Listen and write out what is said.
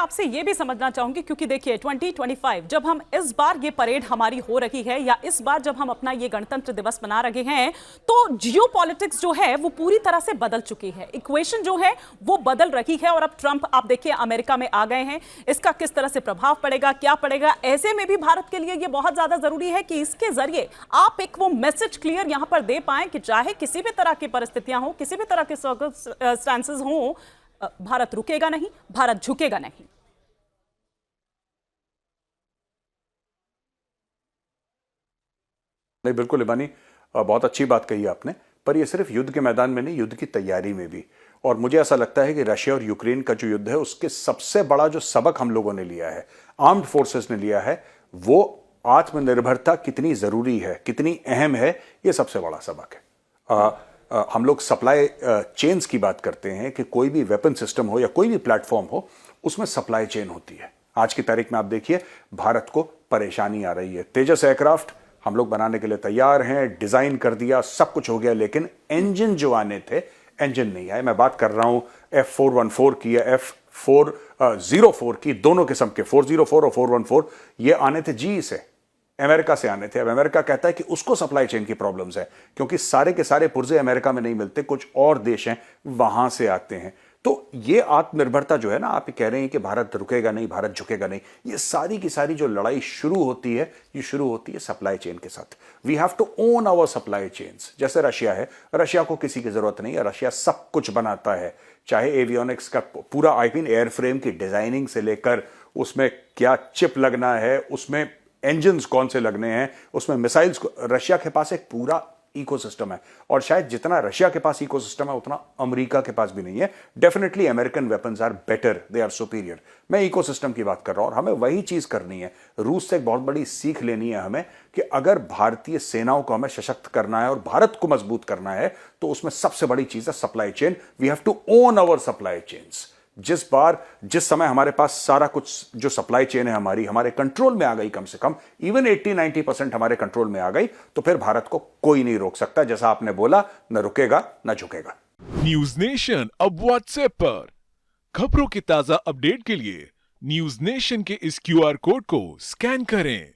आपसे ये भी समझना चाहूंगी, क्योंकि देखिए 2025 जब हम इस बार ये परेड हमारी हो रही है, या इस बार जब हम अपना ये गणतंत्र दिवस मना रहे हैं, तो जियो पॉलिटिक्स जो है वो पूरी तरह से बदल चुकी है। इक्वेशन जो है वो बदल रही है, और अब ट्रंप आप देखिए अमेरिका में आ गए हैं। इसका किस तरह से प्रभाव पड़ेगा, क्या पड़ेगा, ऐसे में भी भारत के लिए ये बहुत ज्यादा जरूरी है कि इसके जरिए आप एक वो मैसेज क्लियर यहां पर दे पाएं कि चाहे किसी भी तरह की परिस्थितियां हो, किसी भी तरह के सर्कमस्टेंसेस हो, भारत रुकेगा नहीं, भारत झुकेगा नहीं। नहीं, बिल्कुल इबानी, बहुत अच्छी बात कही आपने। पर ये सिर्फ युद्ध के मैदान में नहीं, युद्ध की तैयारी में भी। और मुझे ऐसा लगता है कि रशिया और यूक्रेन का जो युद्ध है, उसके सबसे बड़ा जो सबक हम लोगों ने लिया है, आर्म्ड फोर्सेस ने लिया है, वो आत्मनिर्भरता कितनी जरूरी है, कितनी अहम है, ये सबसे बड़ा सबक है। हम लोग सप्लाई चेन्स की बात करते हैं कि कोई भी वेपन सिस्टम हो या कोई भी प्लेटफॉर्म हो, उसमें सप्लाई चेन होती है। आज की तारीख में आप देखिए, भारत को परेशानी आ रही है। तेजस एयरक्राफ्ट हम लोग बनाने के लिए तैयार हैं, डिजाइन कर दिया, सब कुछ हो गया, लेकिन इंजन जो आने थे, इंजन नहीं आए। मैं बात कर रहा हूं F414 की या F404 की, दोनों किस्म के 404 और 414, ये आने थे जी से, अमेरिका से आने थे। अब अमेरिका कहता है कि उसको सप्लाई चेन की प्रॉब्लम्स है, क्योंकि सारे के सारे पुर्जे अमेरिका में नहीं मिलते, कुछ और देश हैं वहां से आते हैं। तो ये आत्मनिर्भरता जो है ना, आप कह रहे हैं कि भारत रुकेगा नहीं, भारत झुकेगा नहीं, ये सारी की सारी जो लड़ाई शुरू होती है, ये शुरू होती है सप्लाई चेन के साथ। We have to own our supply chains. जैसे रशिया है, रशिया को किसी की जरूरत नहीं है, रशिया सब कुछ बनाता है, चाहे एवियोनिक्स का पूरा एयरफ्रेम की डिजाइनिंग से लेकर उसमें क्या चिप लगना है, उसमें इंजन्स कौन से लगने हैं, उसमें मिसाइल्स, रशिया के पास एक पूरा इकोसिस्टम है। और शायद जितना रशिया के पास इकोसिस्टम है, उतना अमेरिका के पास भी नहीं है। Definitely American weapons are better, they are superior. मैं इकोसिस्टम की बात कर रहा हूं, और हमें वही चीज करनी है। रूस से एक बहुत बड़ी सीख लेनी है हमें कि अगर भारतीय सेनाओं को हमें सशक्त करना है और भारत को मजबूत करना है, तो उसमें सबसे बड़ी चीज है supply chain. We have to own our supply chains. जिस समय हमारे पास सारा कुछ जो सप्लाई चेन है हमारी, हमारे कंट्रोल में आ गई, कम से कम इवन 80-90% हमारे कंट्रोल में आ गई, तो फिर भारत को कोई नहीं रोक सकता। जैसा आपने बोला, न रुकेगा न झुकेगा। न्यूज नेशन अब व्हाट्सएप पर खबरों की ताजा अपडेट के लिए न्यूज नेशन के इस QR कोड को स्कैन करें।